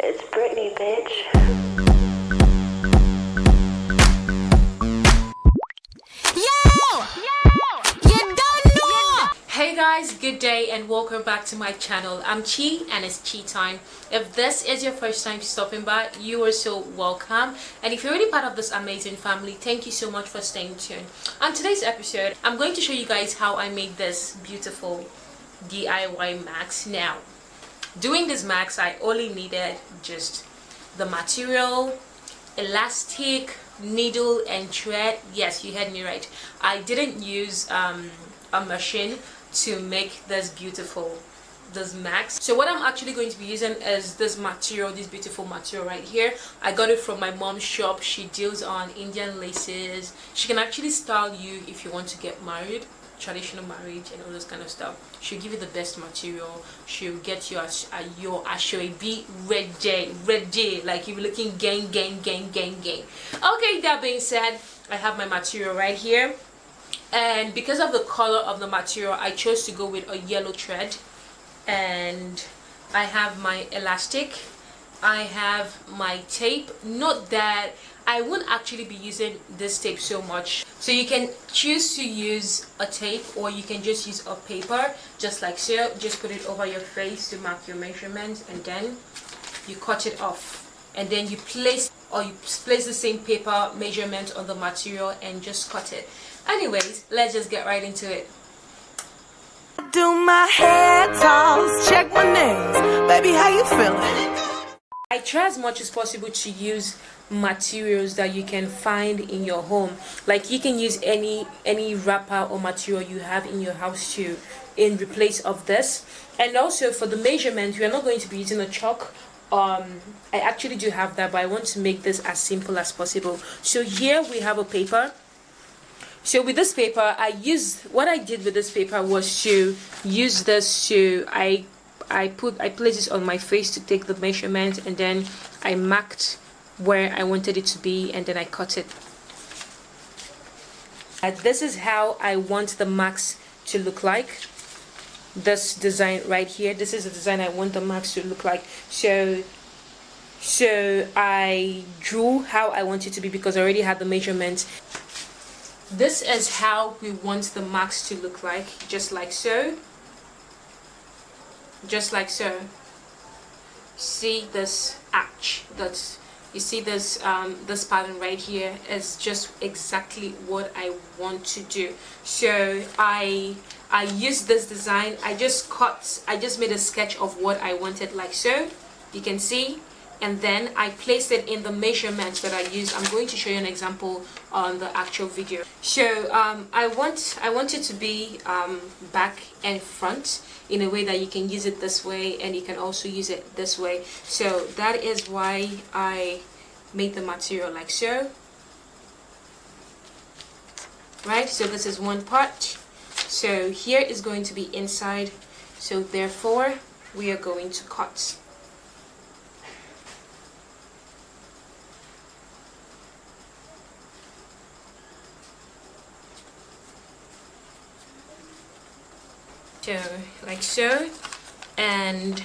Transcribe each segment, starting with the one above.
It's Britney, bitch. Hey guys, good day and welcome back to my channel. I'm Chi and it's Chitime. If this is your first time stopping by, you are so welcome, and if you're already part of this amazing family, thank you so much for staying tuned. On today's episode, I'm going to show you guys how I made this beautiful DIY max. Now, doing this max, I only needed just the material, elastic, needle and thread. Yes, you heard me right. I didn't use a machine to make this max. So what I'm actually going to be using is this material, this beautiful material right here. I got it from my mom's shop. She deals on Indian laces. She can actually style you if you want to get married, traditional marriage and all this kind of stuff. She'll give you the best material. She'll get your ashwebi ready, like you're looking gang. Okay, that being said, I have my material right here, and because of the color of the material, I chose to go with a yellow thread. And I have my elastic, I have my tape. Note that I won't actually be using this tape so much, so you can choose to use a tape or you can just use a paper, just like so. Just put it over your face to mark your measurements, and then you cut it off, and then you place the same paper measurement on the material and just cut it. Anyways, let's just get right into it. Do my hair toss, check my nails, baby, how you feeling? I try as much as possible to use materials that you can find in your home. Like you can use any wrapper or material you have in your house too in replace of this. And also for the measurement, we are not going to be using a chalk. I actually do have that, but I want to make this as simple as possible. So here we have a paper. So with this paper, what I did with this paper was to use this to I placed this on my face to take the measurement, and then I marked where I wanted it to be, and then I cut it. This is how I want the max to look like. This design right here, this is the design I want the max to look like. So I drew how I want it to be because I already had the measurements. This is how we want the max to look like, just like so. Just like so. See this arch, you see this this pattern right here is just exactly what I want to do. So I used this design. I just made a sketch of what I wanted, like so. You can see. And then I placed it in the measurements that I use. I'm going to show you an example on the actual video. So I want it to be back and front in a way that you can use it this way and you can also use it this way. So that is why I made the material like so. Right, so this is one part. So here is going to be inside. So therefore we are going to cut. So like so, and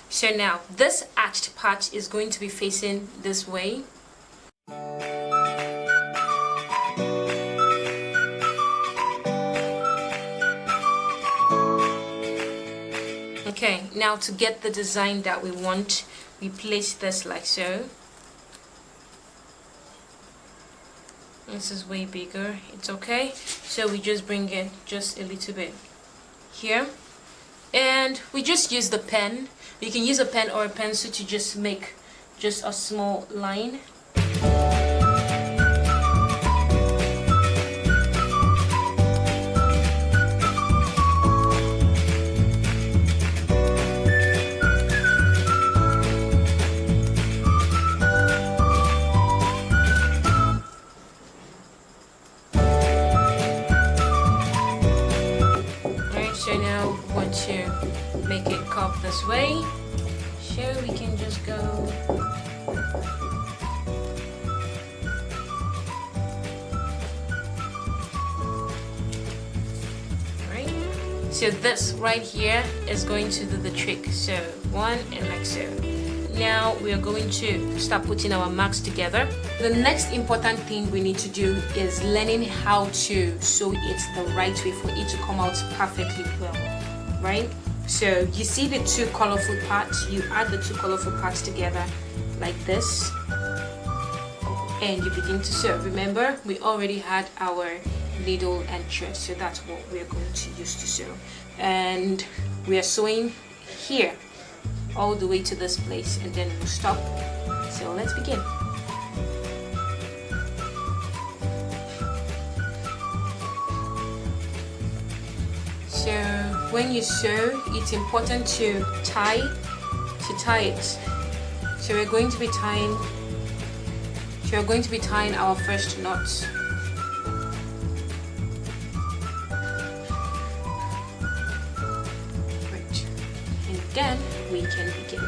so now this arched part is going to be facing this way. Okay, now to get the design that we want, we place this like so. This is way bigger, it's okay. So we just bring it just a little bit here, and we just use the pen. You can use a pen or a pencil to just make just a small line. So now we want to make it curve this way, so we can just go So this right here is going to do the trick. So one and like so. now we are going to start putting our marks together. The next important thing we need to do is learning how to sew it the right way for it to come out perfectly well, right? So you see the two colorful parts, you add the two colorful parts together like this and you begin to sew. Remember, we already had our needle and thread, so that's what we're going to use to sew. And we are sewing here all the way to this place and then we'll stop. So let's begin. So when you sew, it's important to tie it. So we're going to be tying our first knot. Right. And then we can begin.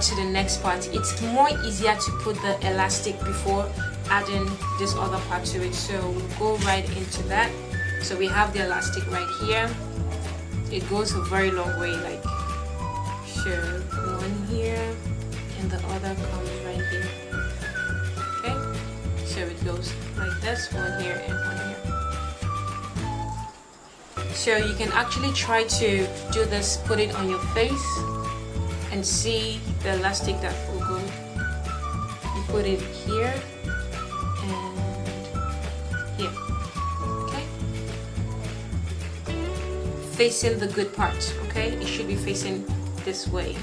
To the next part, it's more easier to put the elastic before adding this other part to it, so we'll go right into that. So we have the elastic right here. It goes a very long way, like so one here and the other comes right here. Okay, so it goes like this, one here and one here. So you can actually try to do this, put it on your face and see the elastic that will go. You put it here and here, okay? Facing the good part, okay? It should be facing this way.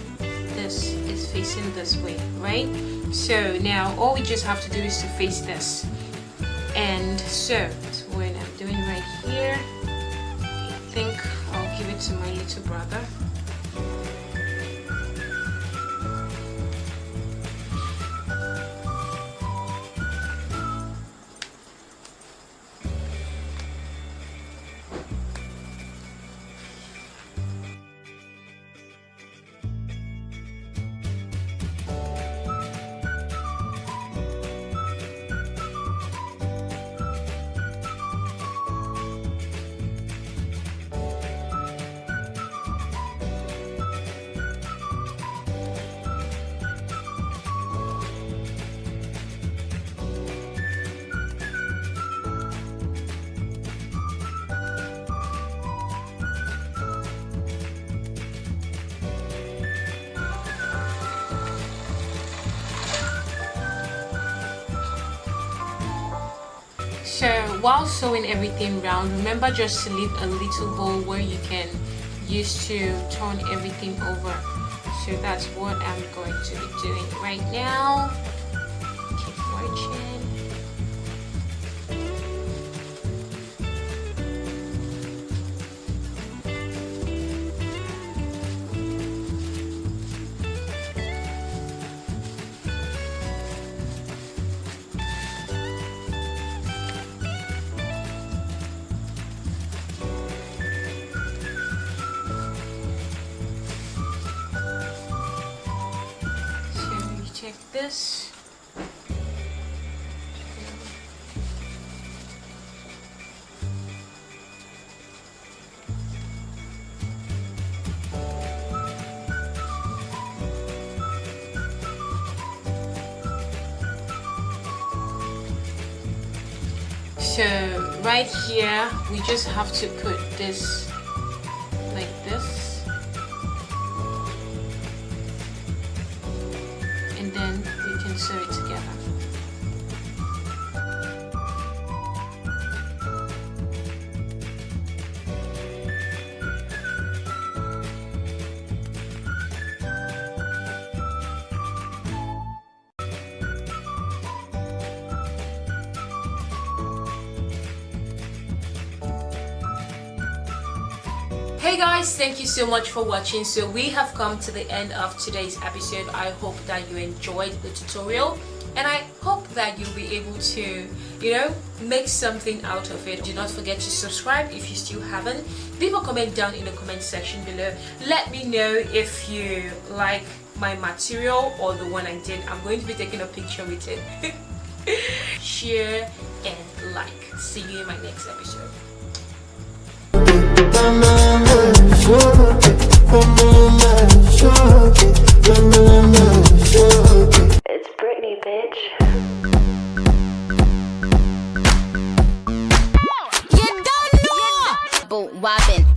This is facing this way, right? So now all we just have to do is to face this. And so that's what I'm doing right here. I think I'll give it to my little brother. So while sewing everything round, remember just to leave a little hole where you can use to turn everything over. So that's what I'm going to be doing right now. Keep watching. Check this. So right here we just have to put this like this, and then we can sew it together. Hey guys, thank you so much for watching. So we have come to the end of today's episode. I hope that you enjoyed the tutorial, and I hope that you'll be able to, make something out of it. Do not forget to subscribe if you still haven't. Leave a comment down in the comment section below. Let me know if you like my material or the one I did. I'm going to be taking a picture with it. Share and like. See you in my next episode. It's Britney, bitch. You don't know. Boot wobbin'.